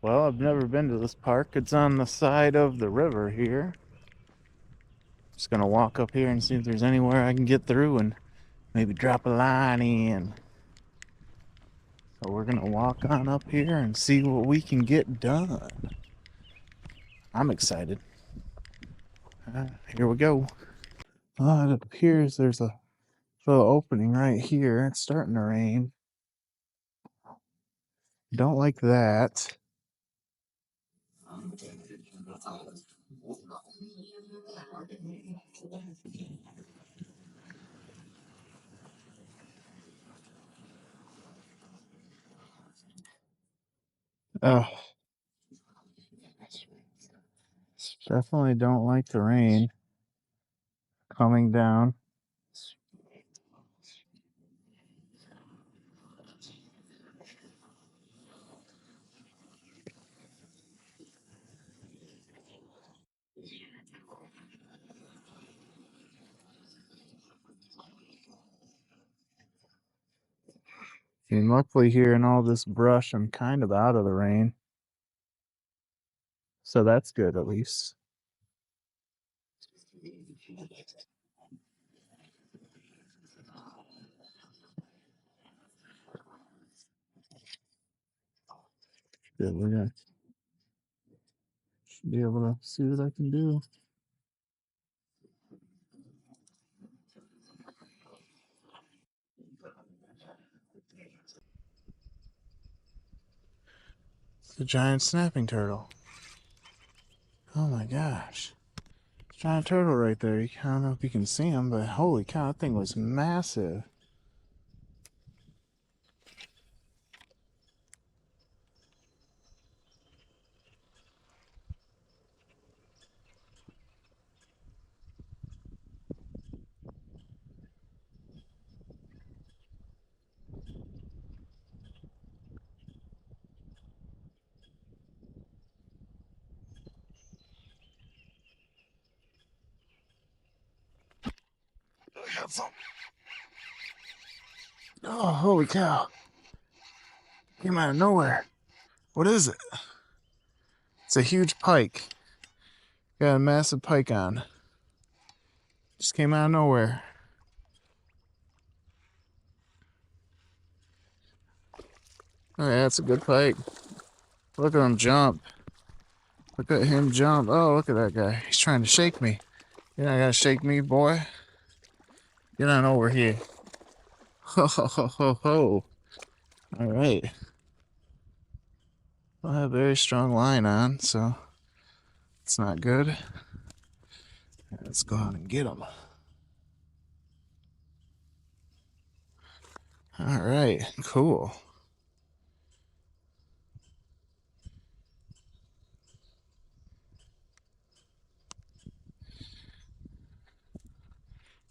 Well, I've never been to this park. It's on the side of the river here. Just gonna walk up here and see if there's anywhere I can get through and maybe drop a line in. So we're gonna walk on up here and see what we can get done. I'm excited. Here we go. It appears there's a little opening right here. It's starting to rain. Don't like that. Oh, definitely don't like the rain coming down. I mean, luckily here in all this brush, I'm kind of out of the rain. So that's good at least. Good, we're gonna should be able to see what I can do. It's a giant snapping turtle. Oh my gosh. Giant turtle right there. I don't know if you can see him, but holy cow, that thing was massive. Oh, holy cow. Came out of nowhere. What is it? It's a huge pike. Got a massive pike on. Just came out of nowhere. Oh yeah, it's a good pike. Look at him jump. Look at him jump. Oh, look at that guy. He's trying to shake me. You're not gonna shake me, boy. Get on over here. Ho ho ho ho ho. Alright. I have a very strong line on, so it's not good. Let's go out and get him. Alright, cool.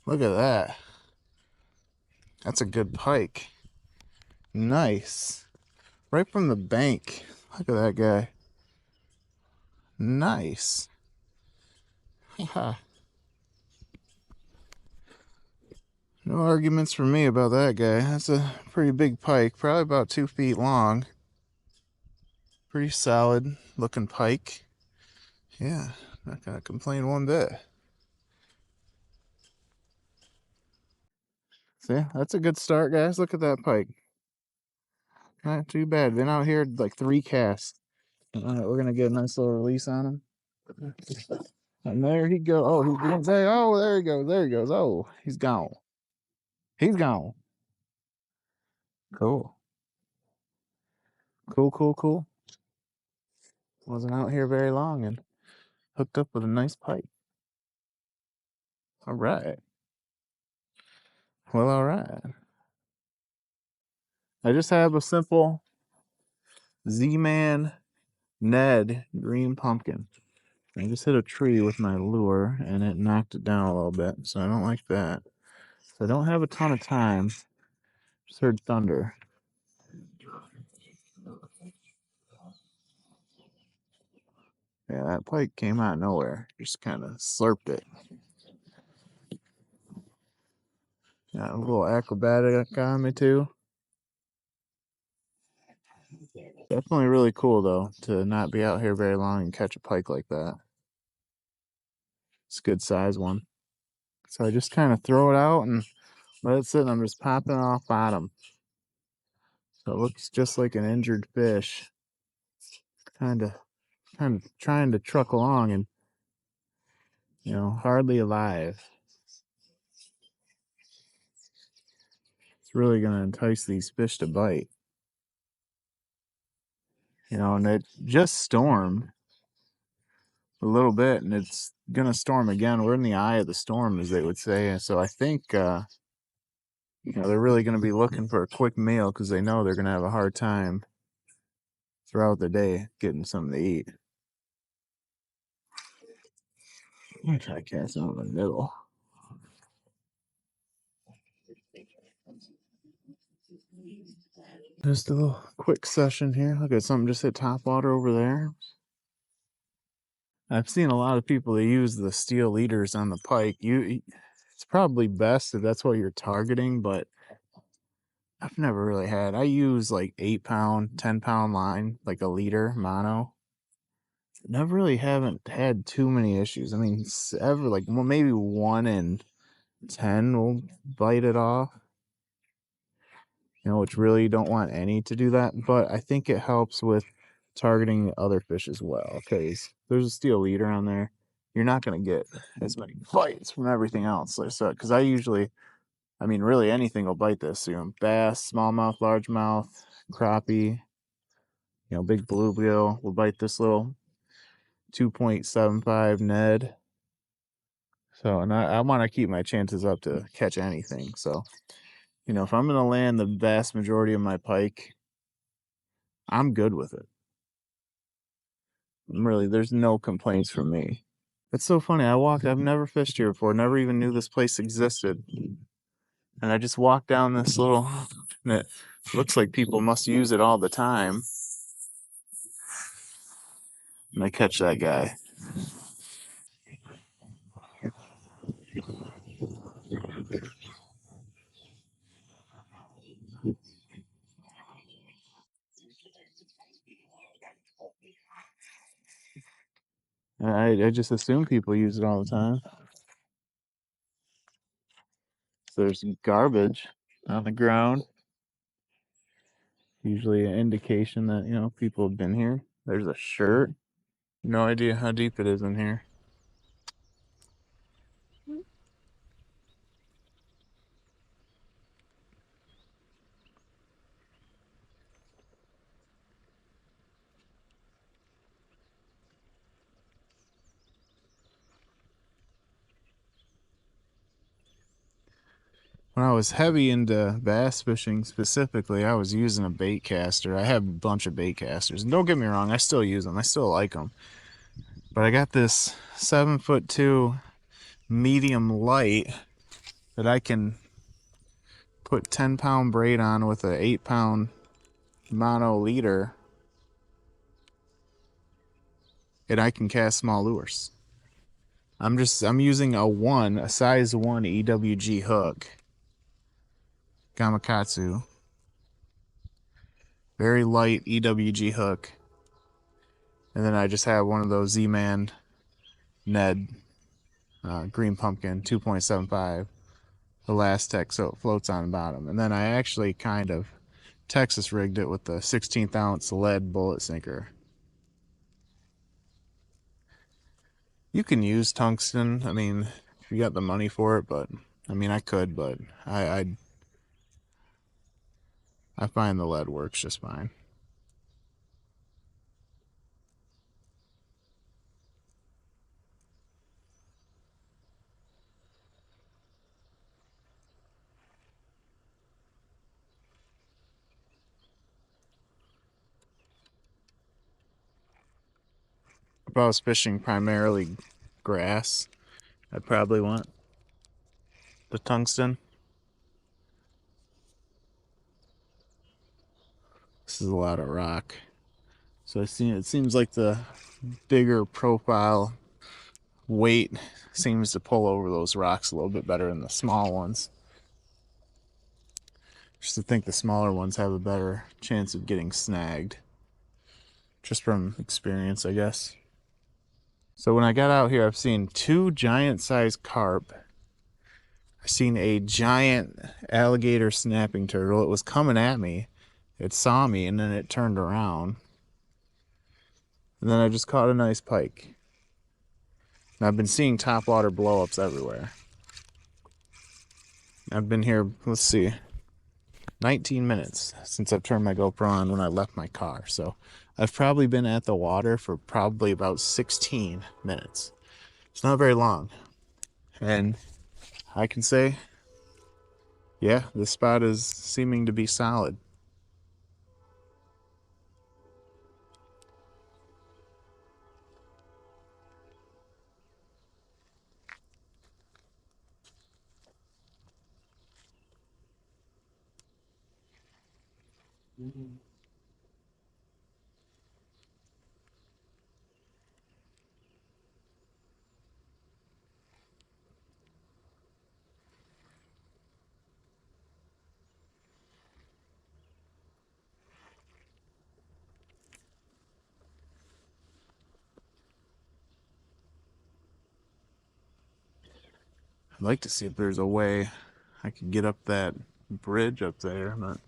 Look at that. That's a good pike. Nice. Right from the bank. Look at that guy. Nice. No arguments from me about that guy. That's a pretty big pike, probably about 2 feet long. Pretty solid looking pike. Yeah, not gonna complain one bit. See, that's a good start, guys. Look at that pike. Not too bad. Been out here like 3 casts. Alright, we're gonna get a nice little release on him. And there he goes. Oh, he's going to say, oh, there he goes. There he goes. Oh, he's gone. He's gone. Cool. Cool, cool, cool. Wasn't out here very long and hooked up with a nice pike. All right. Well, all right. I just have a simple Z-Man Ned green pumpkin. I just hit a tree with my lure and it knocked it down a little bit, so I don't like that. So I don't have a ton of time. Just heard thunder. Yeah, that pike came out of nowhere. Just kind of slurped it. Got a little acrobatic on me too. Definitely really cool though to not be out here very long and catch a pike like that. It's a good size one. So I just kind of throw it out and let it sit, and I'm just popping it off bottom. So it looks just like an injured fish. Kind of trying to truck along and, hardly alive. It's really going to entice these fish to bite. And it just stormed a little bit, and it's going to storm again. We're in the eye of the storm, as they would say. So I think, they're really going to be looking for a quick meal because they know they're going to have a hard time throughout the day getting something to eat. I'm going to try casting over the middle. Just a little quick session here. Look at something just hit top water over there. I've seen a lot of people that use the steel leaders on the pike. It's probably best if that's what you're targeting, but I've never really had. I use like 8-pound, 10-pound line, like a leader mono. Never really haven't had too many issues. I mean, ever like maybe 1 in 10 will bite it off. Which really don't want any to do that, but I think it helps with targeting other fish as well, because there's a steel leader on there. You're not going to get as many bites from everything else, like I said, because really anything will bite this. Bass, smallmouth, largemouth, crappie, big bluegill will bite this little 2.75 Ned. So, and I want to keep my chances up to catch anything. So, if I'm going to land the vast majority of my pike, I'm good with it. Really, there's no complaints from me. It's so funny. I've never fished here before, never even knew this place existed. And I just walked down this little, and it looks like people must use it all the time. And I catch that guy. I just assume people use it all the time. So there's garbage on the ground. Usually an indication that, people have been here. There's a shirt. No idea how deep it is in here. When I was heavy into bass fishing specifically, I was using a bait caster. I have a bunch of bait casters. And don't get me wrong, I still use them. I still like them. But I got this 7'2" medium light that I can put 10-pound braid on with an 8-pound mono leader, and I can cast small lures. I'm using a size 1 EWG hook. Gamakatsu. Very light EWG hook. And then I just have one of those Z-Man Ned green pumpkin 2.75 Elastec, so it floats on the bottom. And then I actually kind of Texas rigged it with the 16th ounce lead bullet sinker. You can use tungsten, if you got the money for it, but I could, but I find the lead works just fine. If I was fishing primarily grass, I'd probably want the tungsten. This is a lot of rock. So it seems like the bigger profile weight seems to pull over those rocks a little bit better than the small ones. Just to think the smaller ones have a better chance of getting snagged. just from experience, I guess. So when I got out here, I've seen 2 giant-sized carp. I've seen a giant alligator snapping turtle. It was coming at me. It saw me, and then it turned around. And then I just caught a nice pike. And I've been seeing topwater blow-ups everywhere. I've been here, let's see, 19 minutes since I've turned my GoPro on when I left my car. So I've probably been at the water for probably about 16 minutes. It's not very long. And I can say, yeah, this spot is seeming to be solid. I'd like to see if there's a way I could get up that bridge up there, but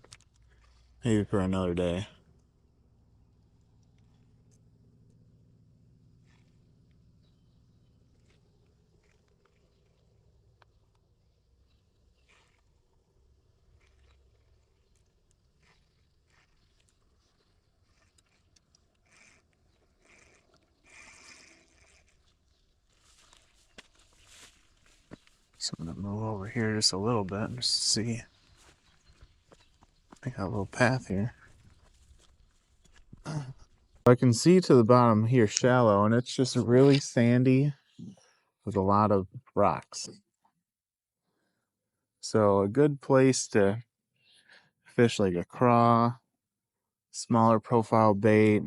maybe for another day. So I'm gonna move over here just a little bit just to see. I got a little path here. I can see to the bottom here shallow, and it's just really sandy with a lot of rocks. So a good place to fish like a craw, smaller profile bait.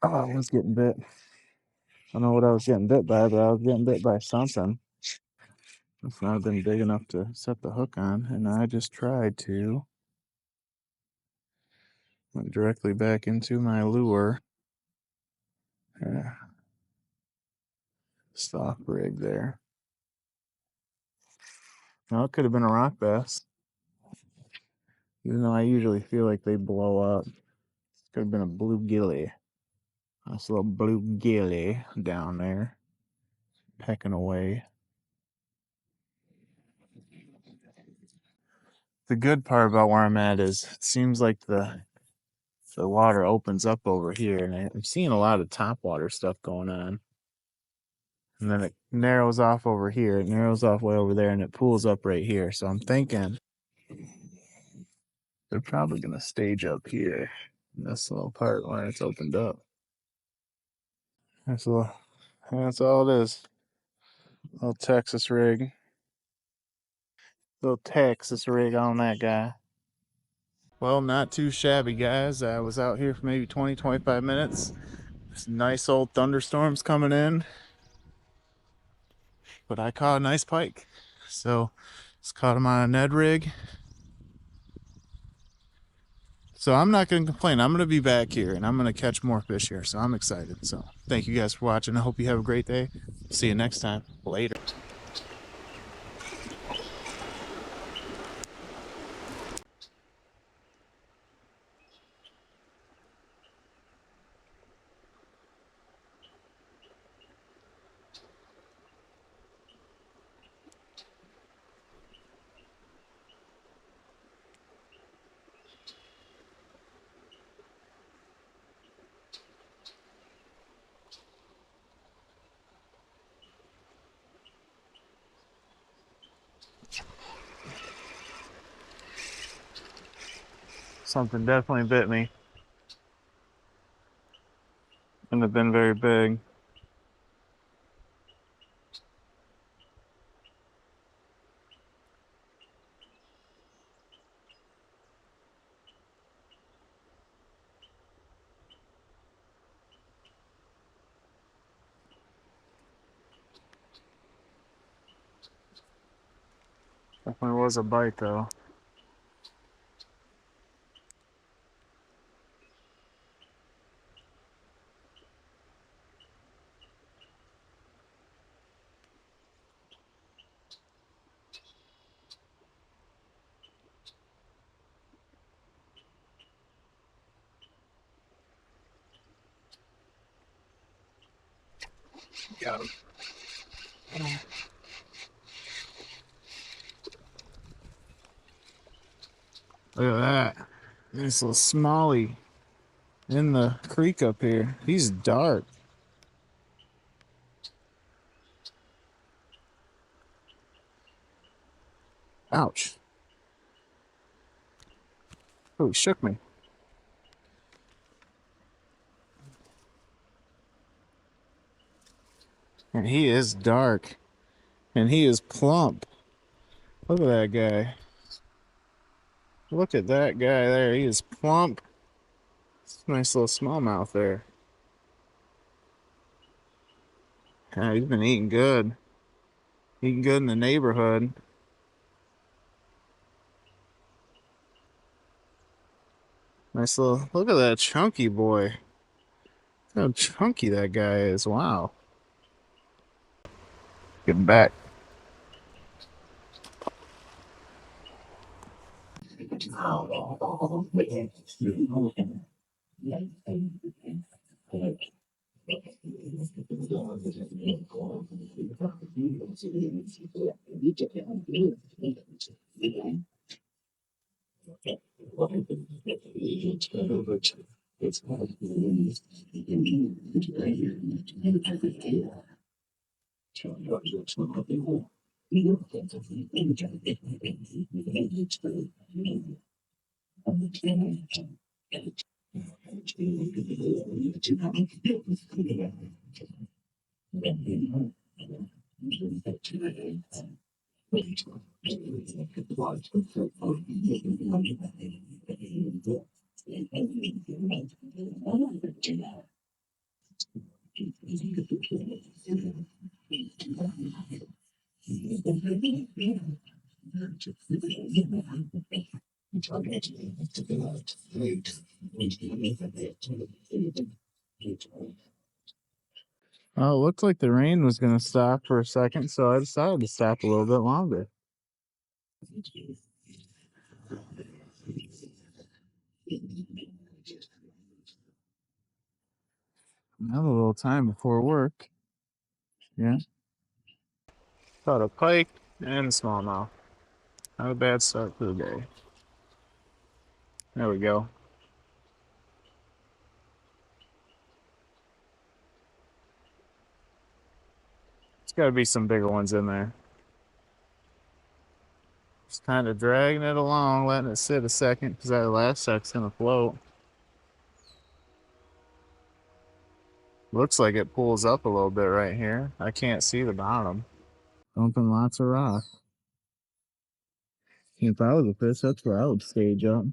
Oh, I was getting bit. I don't know what I was getting bit by, but I was getting bit by something. It's not been big enough to set the hook on, and I just tried to. Went directly back into my lure. Stock rig there. Now it could have been a rock bass. Even though I usually feel like they blow up. Could have been a bluegilly. Nice little bluegilly down there. Pecking away. The good part about where I'm at is it seems like the water opens up over here, and I'm seeing a lot of topwater stuff going on. And then it narrows off over here, it narrows off way over there, and it pools up right here. So I'm thinking they're probably gonna stage up here in this little part where it's opened up. That's all it is. Little Texas rig. Little Texas rig on that guy. Well, not too shabby, guys. I was out here for maybe 20-25 minutes. This nice old thunderstorm's coming in, but I caught a nice pike. So just caught him on a Ned rig. So I'm not going to complain. I'm going to be back here, and I'm going to catch more fish here. So I'm excited. So thank you guys for watching. I hope you have a great day. See you next time. Later. Something definitely bit me. Couldn't have been very big. Definitely was a bite though. Got him. Look at that. This little smallie in the creek up here. He's dark. Ouch. Oh, he shook me. And he is dark. And he is plump. Look at that guy. Look at that guy there. He is plump. Nice little smallmouth there. Yeah, he's been eating good. Eating good in the neighborhood. Nice little, look at that chunky boy. Look how chunky that guy is. Wow. Get him back. Oh, it looked like the rain was going to stop for a second, so I decided to stop a little bit longer. Another little time before work. Yeah. Caught a pike and a smallmouth. Not a bad start to the day. There we go. There's got to be some bigger ones in there. Just kind of dragging it along, letting it sit a second because that last suck's going to float. Looks like it pulls up a little bit right here. I can't see the bottom. Dumping lots of rock. If I was a fish, that's where I would stage up.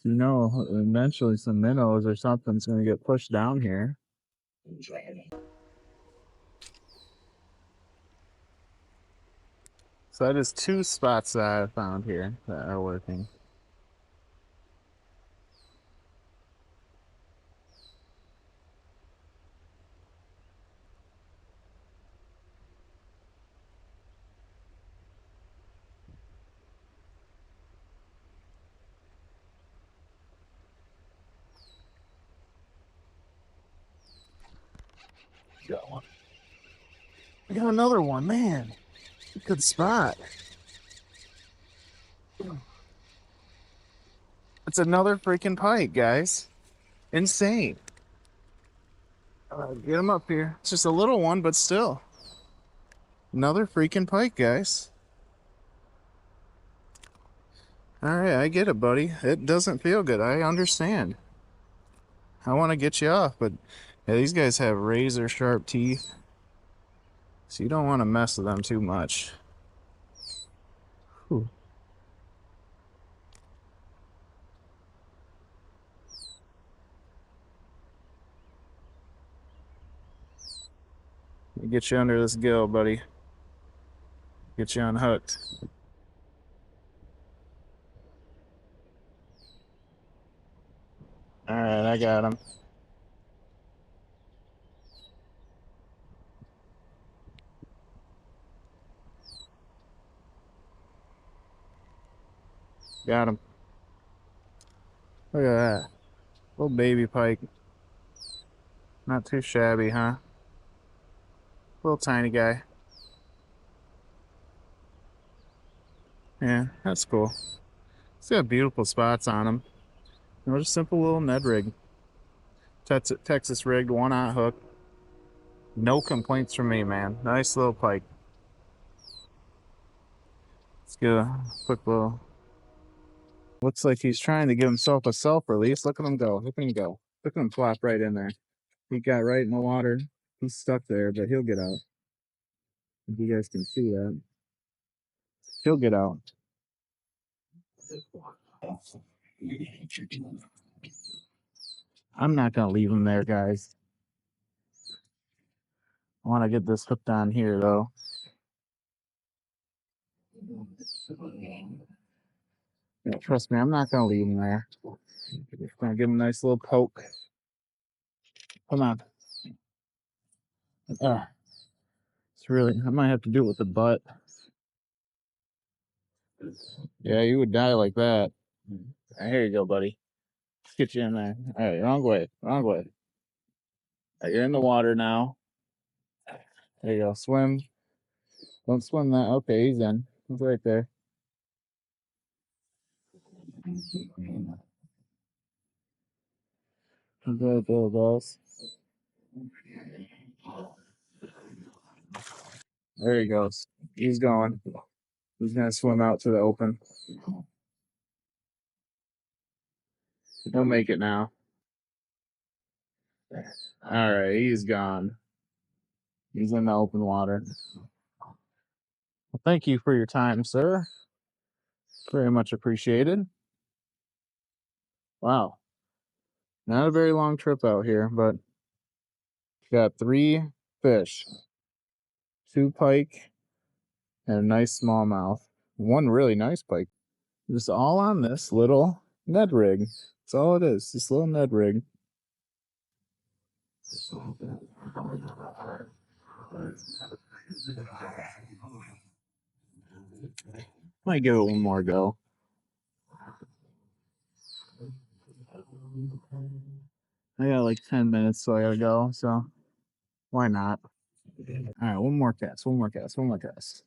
You know, eventually some minnows or something's going to get pushed down here. So that is 2 spots that I found here that are working. Got one. I got another one, man. Good spot. It's another freaking pike, guys. Insane. Get him up here. It's just a little one, but still. Another freaking pike, guys. Alright, I get it, buddy. It doesn't feel good. I understand. I want to get you off, but yeah, these guys have razor sharp teeth. So you don't want to mess with them too much. Whew. Let me get you under this gill, buddy. Get you unhooked. Alright, I got him. Got him. Look at that. Little baby pike. Not too shabby, huh? Little tiny guy. Yeah, that's cool. He's got beautiful spots on him. Just simple little Ned rig. Texas rigged, 1/0 hook. No complaints from me, man. Nice little pike. Let's get a quick little. Looks like he's trying to give himself a self release. Look at him go. Look at him go. Look at him flop right in there. He got right in the water. He's stuck there, but he'll get out. If you guys can see that, he'll get out. I'm not gonna leave him there, guys. I want to get this hooked on here, though. Yeah, trust me, I'm not gonna leave him there. Just gonna give him a nice little poke. Come on. It's really, I might have to do it with the butt. Yeah, you would die like that. Here you go, buddy. Let's get you in there. All right, wrong way, wrong way. You're in the water now. There you go. Swim. Don't swim that. Okay, he's in. He's right there. Good, good, boss. There he goes. He's going. He's gonna swim out to the open. He'll make it now. All right, he's gone. He's in the open water. Well, thank you for your time, sir. Very much appreciated. Wow. Not a very long trip out here, but got 3 fish, 2 pike, and a nice smallmouth. 1 really nice pike. Just all on this little Ned rig. That's all it is. This little Ned rig. Might give it one more go. I got like 10 minutes, so I gotta go. So why not? All right, one more cast. One more cast. One more cast.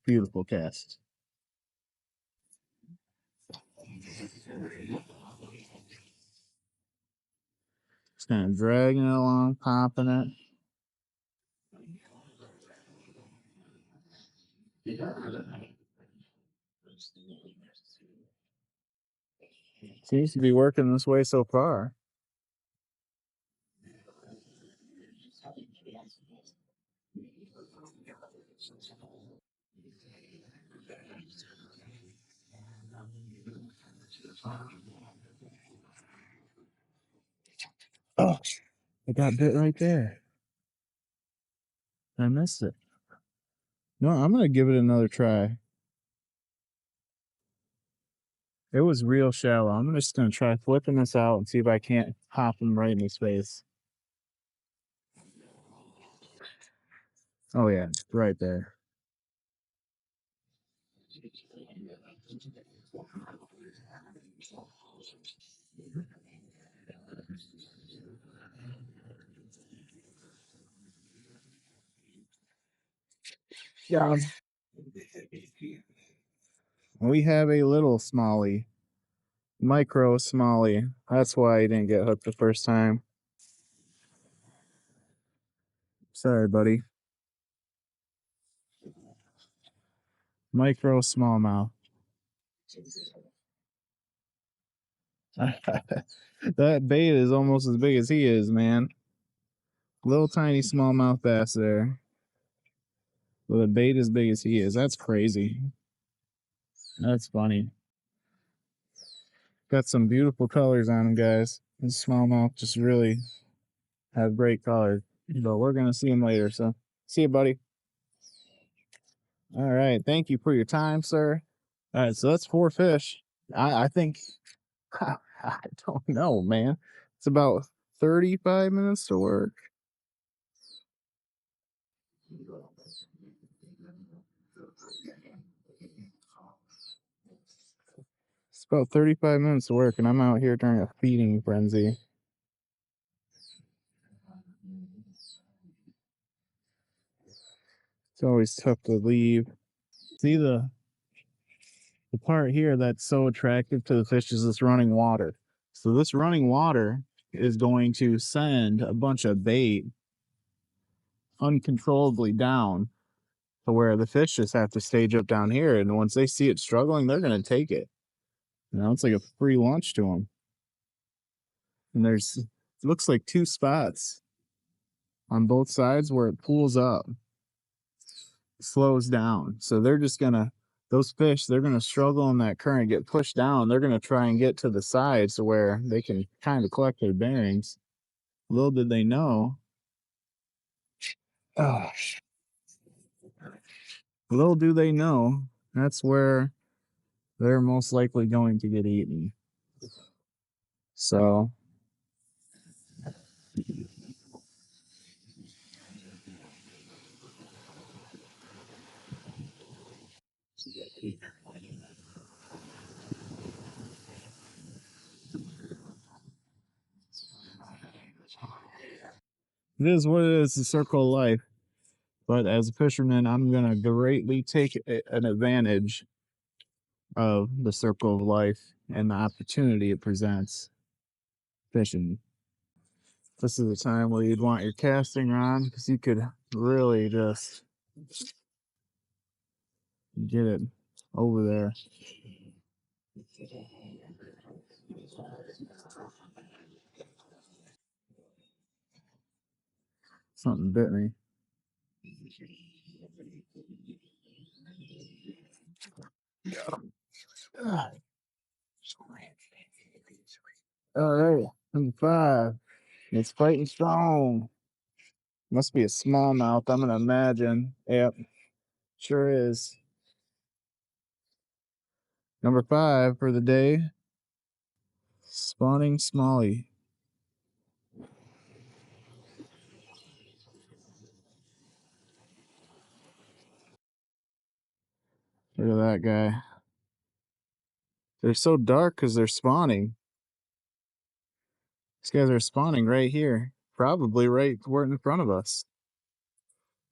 Beautiful cast. Just kind of dragging it along, popping it. Seems to be working this way so far. Oh, I got bit right there. I missed it. No, I'm gonna give it another try. It was real shallow. I'm just gonna try flipping this out and see if I can't pop him right in his face. Oh yeah, right there. Yeah. We have a little smallie, micro smallie. That's why he didn't get hooked the first time. Sorry, buddy. Micro smallmouth. That bait is almost as big as he is, man. Little tiny smallmouth bass there. But the bait as big as he is. That's crazy. That's funny. Got some beautiful colors on him, guys. This smallmouth just really have great colors. But we're gonna see him later. So see you, buddy. All right. Thank you for your time, sir. All right, so that's 4 fish. I think I don't know, man. It's about 35 minutes to work. about 35 minutes of work, and I'm out here during a feeding frenzy. It's always tough to leave. See the part here that's so attractive to the fish is this running water. So this running water is going to send a bunch of bait uncontrollably down to where the fish just have to stage up down here. And once they see it struggling, they're going to take it. You know, it's like a free lunch to them. And there's, it looks like 2 spots on both sides where it pools up, slows down. So they're just gonna, those fish, they're gonna struggle in that current, get pushed down. They're gonna try and get to the sides where they can kind of collect their bearings. Little did they know. Little do they know, that's where they're most likely going to get eaten. So it is what it is, the circle of life. But as a fisherman, I'm going to greatly take an advantage of the circle of life and the opportunity it presents fishing. This is the time where you'd want your casting on, because you could really just get it over there. Something bit me. All right, number 5. It's fighting strong. Must be a smallmouth, I'm gonna imagine. Yep, sure is. Number 5 for the day. Spawning smallie. Look at that guy. They're so dark because they're spawning. These guys are spawning right here. Probably right in front of us.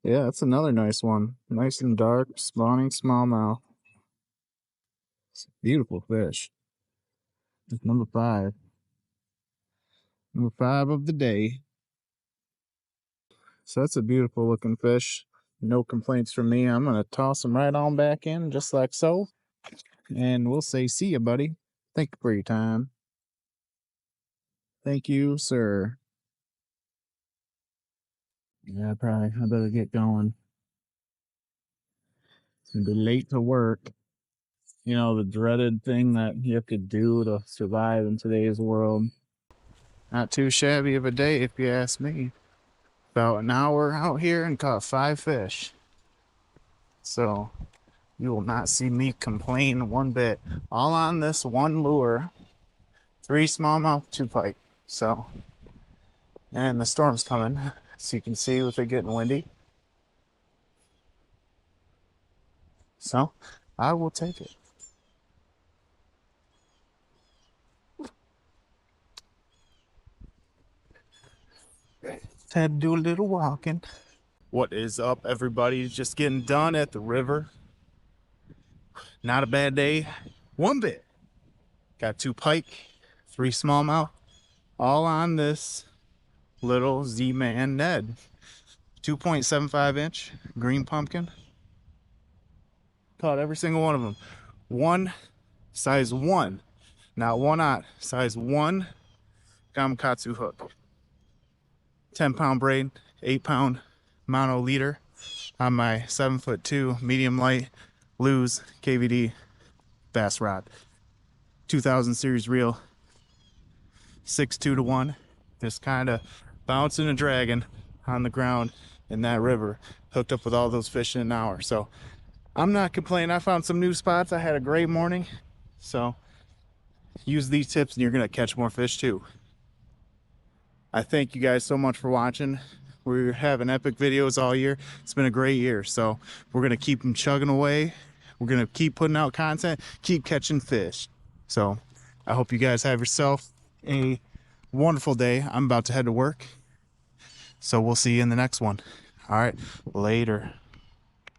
Yeah, that's another nice one. Nice and dark, spawning smallmouth. It's a beautiful fish. That's number 5. Number 5 of the day. So that's a beautiful looking fish. No complaints from me. I'm going to toss him right on back in, just like so. And we'll say, see ya, buddy. Thank you for your time. Thank you, sir. Yeah, I better get going. It's going to be late to work. You know, the dreaded thing that you have to do to survive in today's world. Not too shabby of a day, if you ask me. About an hour out here and caught 5 fish. So you will not see me complain one bit. All on this one lure. 3 smallmouth, 2 pike. So, and the storm's coming, so you can see with it getting windy. So I will take it. Had to do a little walking. What is up, everybody? Just getting done at the river. Not a bad day, one bit. Got 2 pike, 3 smallmouth, all on this little Z-Man Ned. 2.75 inch green pumpkin. Caught every single one of them. Size 1, not 1/0, size 1 Gamakatsu hook. 10-pound braid, 8-pound mono leader on my 7'2" medium light Lew's KVD bass rod. 2000 series reel, 6'2" to 1. Just kind of bouncing and dragging on the ground in that river, hooked up with all those fish in an hour. So I'm not complaining. I found some new spots. I had a great morning. So use these tips and you're gonna catch more fish too. I thank you guys so much for watching. We're having epic videos all year. It's been a great year. So we're gonna keep them chugging away. We're gonna keep putting out content, keep catching fish. So I hope you guys have yourself a wonderful day. I'm about to head to work. So we'll see you in the next one. All right, later.